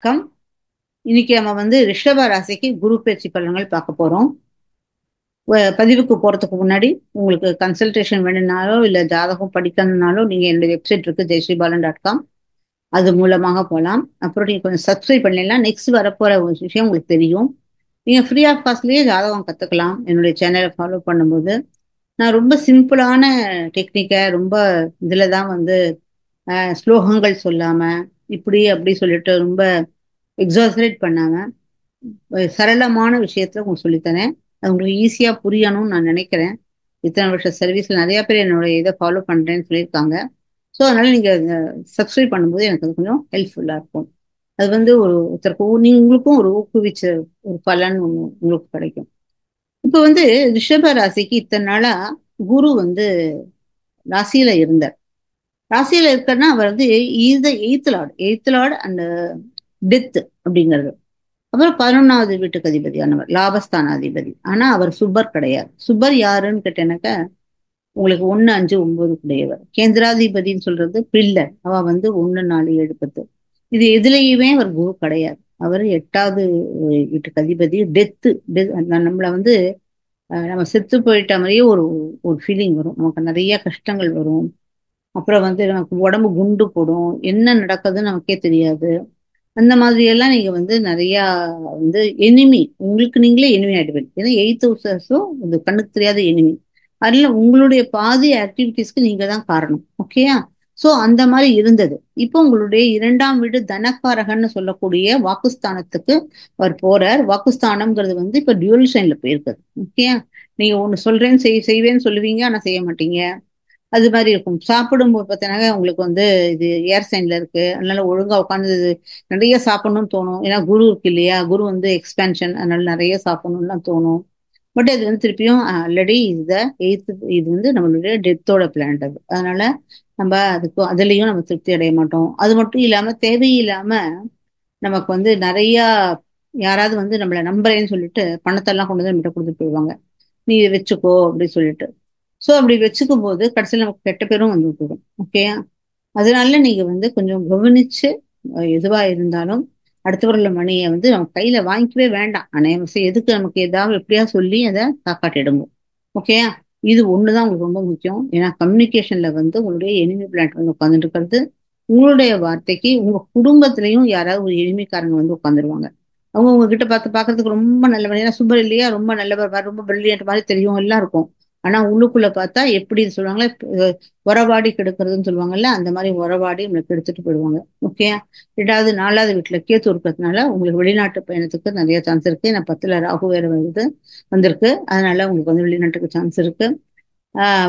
Come இன்னைக்கு நம்ம ரிஷப ராசிக்கு குரு பயிற்சி பலன்கள் பார்க்க போறோம். பதிவுக்கு போறதுக்கு முன்னாடி உங்களுக்கு கன்சல்டேஷன் வேணும்னாலோ இல்ல ஜாதகம் படிக்கணும்னாலோ நீங்க என்னுடைய வெப்சைட் இருக்கு ஜெயஸ்ரீபாலன்.com. அது மூலமாக போகலாம். அப்புறம் நீங்க கொஞ்சம் சப்ஸ்கிரைப் பண்ணலாம். நெக்ஸ்ட் வரப்போற ஒரு விஷயம் உங்களுக்கு தெரியும். நீங்க ஃப்ரீ ஆஃப் காஸ்ட்லயே ஜாதகம் கத்துக்கலாம் என்னுடைய சேனலை ஃபாலோ பண்ணும்போது. நான் ரொம்ப சிம்பிளான டெக்னிக்கை ரொம்ப இதுல தான் ஸ்லோகங்கள் சொல்லாம இப்படி அப்படி சொல்லிட்டு ரொம்ப எக்ஸாசரேட் பண்ணாம சரளமான விஷயத்துல உங்களுக்கு சொல்லித்தரேன். அது உங்களுக்கு ஈஸியா புரியணும்னு நான் நினைக்கிறேன். இத்தனை வருஷம் சர்வீஸ்ல நிறைய பேர் என்னோட இதை ஃபாலோ பண்றேன்னு சொல்லியிருக்காங்க. ஸோ அதனால நீங்க சப்ஸ்கிரைப் பண்ணும்போது எனக்கு அது கொஞ்சம் ஹெல்ப்ஃபுல்லா இருக்கும். அது ஒரு ஒருத்தருக்கு நீங்க உங்களுக்கும் ஒரு ஊக்குவிச்ச ஒரு பலன் ஒன்று உங்களுக்கு கிடைக்கும். இப்போ ரிஷப ராசிக்கு இத்தனை நாளா குரு ராசியில இருந்தார். ராசியில இருக்கன்னா அவர் எய்த் லார்ட் அண்ட் டெத் அப்படிங்கிறது. அப்புறம் 11வது வீட்டுக்கு அதிபதியானவர் லாபஸ்தானாதிபதி. ஆனா அவர் சுபர் கிடையாது. சுபர் யாருன்னு கேட்டேனாக்க உங்களுக்கு 1, 5, 9 உடையவர். கேந்திராதிபதினு சொல்றது பில்லர். அவ 1, 4, 7, 10. இது எதுலையுமே அவர் குரு கிடையாது. அவர் 8வது வீட்டுக்கு அதிபதி. டெத்து. நம்மள நம்ம செத்து போயிட்ட மாதிரியே ஒரு ஒரு ஃபீலிங் வரும். நமக்கு நிறைய கஷ்டங்கள் வரும். அப்புறம் நமக்கு உடம்பு குண்டு போடும். என்ன நடக்குதுன்னு நமக்கே தெரியாது. அந்த மாதிரி எல்லாம் நீங்க நிறைய எனிமி உங்களுக்கு நீங்களே எனிமி ஆயிடுவீங்க. ஏன்னா எய்த் ஹவுசஸும் இது கண்ணுக்கு தெரியாத எனிமி. அதுல உங்களுடைய பாதி ஆக்டிவிட்டிஸ்க்கு நீங்க தான் காரணம். ஓகேயா? சோ அந்த மாதிரி இருந்தது. இப்போ உங்களுடைய 2ஆம் வீடு தனக்காரகன்னு சொல்லக்கூடிய வாக்குஸ்தானத்துக்கு அவர் போறார். வாக்குஸ்தானம்ங்கிறது இப்ப டியூவல் சைன்ல போயிருக்குது. ஓகேயா? நீங்க ஒண்ணு சொல்றேன்னு செய்வேன்னு சொல்லுவீங்க, ஆனா செய்ய மாட்டீங்க. அது மாதிரி இருக்கும். சாப்பிடும்போது பார்த்தீங்கன்னா உங்களுக்கு இது ஏர் சைன்ல இருக்கு. அதனால ஒழுங்கா உட்காந்து நிறைய சாப்பிடணும்னு தோணும். ஏன்னா குரு இருக்கு இல்லையா? குரு எக்ஸ்பேன்ஷன். அதனால நிறைய சாப்பிடணும்லாம் தோணும். பட் அது திருப்பியும் ஆல்ரெடி எய்த் இது நம்மளுடைய டெத்தோட பிளான்ட் அது. அதனால நம்ம அதுலயும் நம்ம திருப்தி அடைய மாட்டோம். அது மட்டும் இல்லாம தேவையில்லாம நமக்கு நிறைய யாராவது நம்மள நம்புறேன்னு சொல்லிட்டு பணத்தெல்லாம் கொண்டு வந்து நம்மகிட்ட கொடுத்துட்டு போயிடுவாங்க. நீ இதை வச்சுக்கோ அப்படின்னு சொல்லிட்டு. சோ அப்படி வச்சுக்கும் போது கடைசியில் நமக்கு கெட்ட பேரும் போயிடும். ஓகேயா? அதனால நீங்க கொஞ்சம் கவனிச்சு எதுவா இருந்தாலும் அடுத்தவர்கள மணியை நம்ம கையில வாங்கிக்கவே வேண்டாம். ஆனா எதுக்கு நமக்கு ஏதாவது எப்படியா சொல்லி அதை காப்பாற்றிடுங்க. ஓகேயா? இது ஒண்ணுதான் உங்களுக்கு ரொம்ப முக்கியம். ஏன்னா கம்யூனிகேஷன்ல உங்களுடைய எனிமி பிளான்ட் உட்காந்துட்டு இருக்கிறது. உங்களுடைய வார்த்தைக்கு உங்க குடும்பத்திலையும் யாராவது ஒரு எளிமைக்காரங்க உட்காந்துருவாங்க. அவங்க உங்ககிட்ட பார்க்கறதுக்கு ரொம்ப நல்லவர். ஏன்னா சுபர் இல்லையா? ரொம்ப நல்லவர், ரொம்ப பிரில்லியன்ட் மாதிரி தெரியும், எல்லாம் இருக்கும். ஆனா உள்ளுக்குள்ள பார்த்தா எப்படி சொல்லுவாங்களே, உறவாடி கெடுக்கிறதுன்னு சொல்லுவாங்கல்ல, அந்த மாதிரி உறவாடி நம்மளுக்கு எடுத்துட்டு போயிடுவாங்க. ஓகே. 4வது வீட்டுல கேத்து இருக்கிறதுனால உங்களுக்கு வெளிநாட்டு பயணத்துக்கு நிறைய சான்ஸ் இருக்கு. நான் 10ல ராகு வேற வந்திருக்கு. அதனால உங்களுக்கு வெளிநாட்டுக்கு சான்ஸ் இருக்கு.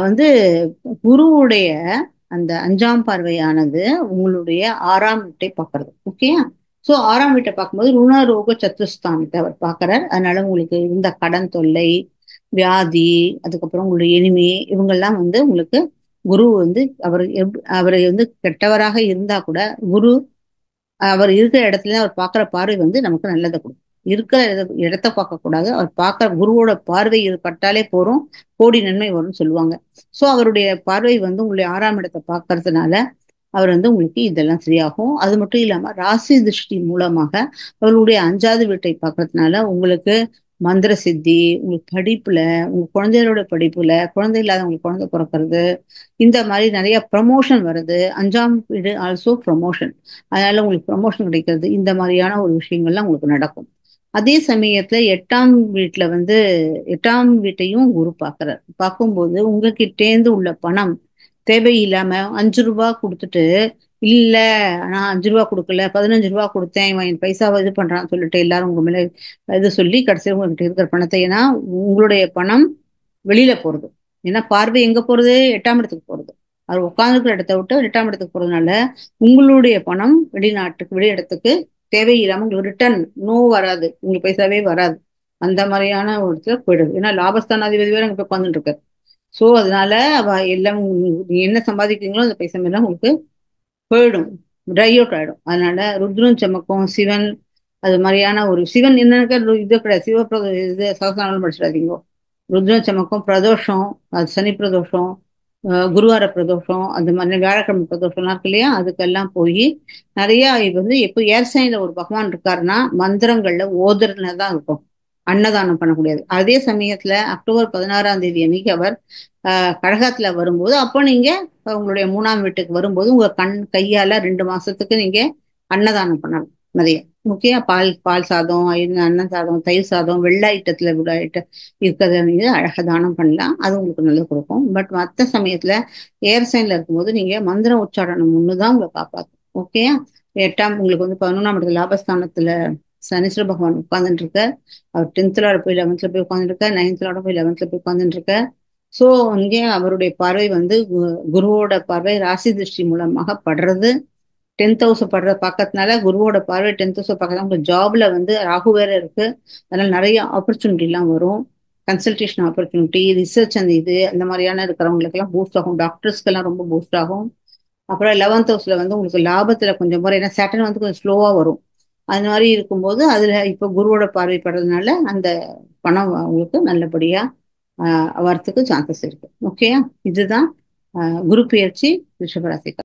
வந்து குருவுடைய அந்த 5ஆம் பார்வையானது உங்களுடைய 6ஆம் வீட்டை பார்க்கறது. ஓகேயா? சோ 6ஆம் வீட்டை பார்க்கும்போது ருணரோக சத்துஸ்தானத்தை அவர் பார்க்கறார். அதனால உங்களுக்கு இருந்த கடன் தொல்லை, வியாதி, அதுக்கப்புறம் உங்களுடைய எனிமி இவங்கெல்லாம் உங்களுக்கு குரு அவரை கெட்டவராக இருந்தா கூட குரு அவர் இருக்கிற இடத்துல அவர் பார்க்குற பார்வை நமக்கு நல்லதை கொடுக்கும். இருக்கிற இடத்த பார்க்க கூடாது. அவர் பார்க்க குருவோட பார்வை பட்டாலே போறோம், கோடி நன்மை வரும்னு சொல்லுவாங்க. சோ அவருடைய பார்வை உங்களுடைய 6ஆம் இடத்தை பார்க்கறதுனால அவர் உங்களுக்கு இதெல்லாம் சரியாகும். அது மட்டும் இல்லாம ராசி திருஷ்டி மூலமாக அவருடைய 5வது வீட்டை பார்க்கறதுனால உங்களுக்கு மந்திர சித்தி, உங்களுக்கு படிப்புல, உங்க குழந்தைகளோட படிப்புல, குழந்தை இல்லாதவங்களுக்கு குழந்தை பிறக்கிறது, இந்த மாதிரி நிறைய ப்ரமோஷன் வருது. 5ஆம் வீடு ஆல்சோ ப்ரமோஷன். அதனால உங்களுக்கு ப்ரமோஷன் கிடைக்கிறது. இந்த மாதிரியான ஒரு விஷயங்கள்லாம் உங்களுக்கு நடக்கும். அதே சமயத்துல 8ஆம் வீட்டுல 8ஆம் வீட்டையும் குரு பார்க்கிறார். பார்க்கும்போது உங்ககிட்டேந்து உள்ள பணம் தேவையில்லாம 5 ரூபாய் கொடுத்துட்டு, இல்ல நான் 5 ரூபாய் கொடுக்கல 15 ரூபாய் கொடுத்தேன், இவன் என் பைசாவை இது பண்றான்னு சொல்லிட்டு எல்லாரும் உங்க மேல இது சொல்லி கடைசியில் உங்ககிட்ட இருக்கிற பணத்தை, ஏன்னா உங்களுடைய பணம் வெளியில போறது. ஏன்னா பார்வை எங்க போறது? 8ஆம் இடத்துக்கு போறது. அவர் உட்கார்ந்துருக்கிற இடத்த விட்டு 8ஆம் இடத்துக்கு போறதுனால உங்களுடைய பணம் வெளிநாட்டுக்கு வெளி இடத்துக்கு தேவையில்லாம உங்களுக்கு ரிட்டர்ன் வராது. உங்களுக்கு பைசாவே வராது. அந்த மாதிரியான ஒரு இடத்துல போயிடுது. ஏன்னா லாபஸ்தானாதிபதி வேற அங்க போய் உட்காந்துட்டு இருக்காரு. சோ அதனால அவ எல்லாம் நீங்க என்ன சம்பாதிக்கிறீங்களோ அந்த பைசா எல்லாம் உங்களுக்கு போயிடும். ட்ரை அவுட் ஆயிடும். அதனால ருத்ரன் செம்மக்கும் சிவன் அது மாதிரியான ஒரு சிவன் என்னன்னு இது கிடையாது. இது சகசானம் படிச்சிடாதீங்க. ருத்ரன் செம்மக்கும் பிரதோஷம், அது சனி பிரதோஷம், குருவார பிரதோஷம் அந்த மாதிரி வியாழக்கிழமை பிரதோஷம்லாம் இருக்கு இல்லையா, அதுக்கெல்லாம் போய் நிறைய இது வந்து எப்போ ஏர்சைன்ல ஒரு பகவான் இருக்காருன்னா மந்திரங்கள்ல ஓதுறதுல தான் இருக்கும். அன்னதானம் பண்ணக்கூடியது. அதே சமயத்துல அக்டோபர் 16ஆம் தேதி அன்னைக்கு அவர் கடகத்துல வரும்போது, அப்போ நீங்க உங்களுடைய 3ஆம் வீட்டுக்கு வரும்போது உங்க கையால 2 மாசத்துக்கு நீங்க அன்னதானம் பண்ணலாம் நிறைய. முக்கியம் பால் பால் சாதம், அன்ன சாதம், தயிர் சாதம், வெள்ளை ஐட்டத்துல உள்ள இருக்கிறத நீங்க அழகா தானம் பண்ணலாம். அது உங்களுக்கு நல்லது கொடுக்கும். பட் மற்ற சமயத்துல ஏர் சைன்ல இருக்கும்போது நீங்க மந்திர உச்சாரணம் ஒண்ணுதான் உங்களை காப்பாற்றும். ஓகேயா? உங்களுக்கு வந்து 11ஆம் இடத்துல லாபஸ்தானத்துல சனீஸ்வர பகவான் உட்கார்ந்துட்டு இருக்க. அவர் 10th போய் 11th போய் உட்கார்ந்துட்டு இருக்க, 9th போய் 11th போய் உட்கார்ந்துட்டு இருக்க. சோ இங்கே அவருடைய பார்வை வந்து குருவோட பார்வை ராசி திருஷ்டி மூலமாக படுறது. 10th படுற பக்கத்தினால குருவோட பார்வை 10th பக்கத்துல உங்களுக்கு ஜாப்ல வந்து ராகு வேற இருக்கு. அதனால நிறைய ஆப்பர்ச்சுனிட்டி எல்லாம் வரும். கன்சல்டேஷன் ஆப்பர்ச்சுனிட்டி, ரிசர்ச் அந்த இது அந்த மாதிரியான இருக்கிறவங்களுக்கு எல்லாம் பூஸ்ட் ஆகும். டாக்டர்ஸ்க்கு எல்லாம் ரொம்ப பூஸ்ட் ஆகும். அப்புறம் 11th வந்து உங்களுக்கு லாபத்துல கொஞ்சம் முறை, ஏன்னா சேட்டன் வந்து கொஞ்சம் ஸ்லோவா வரும். அது மாதிரி இருக்கும்போது அதுல இப்ப குருவோட பார்வைப்படுறதுனால அந்த பணம் உங்களுக்கு நல்லபடியா வரத்துக்கு சான்சஸ் இருக்கு. ஓகேயா? இதுதான் குரு பெயர்ச்சி ரிஷபராசிக்கு.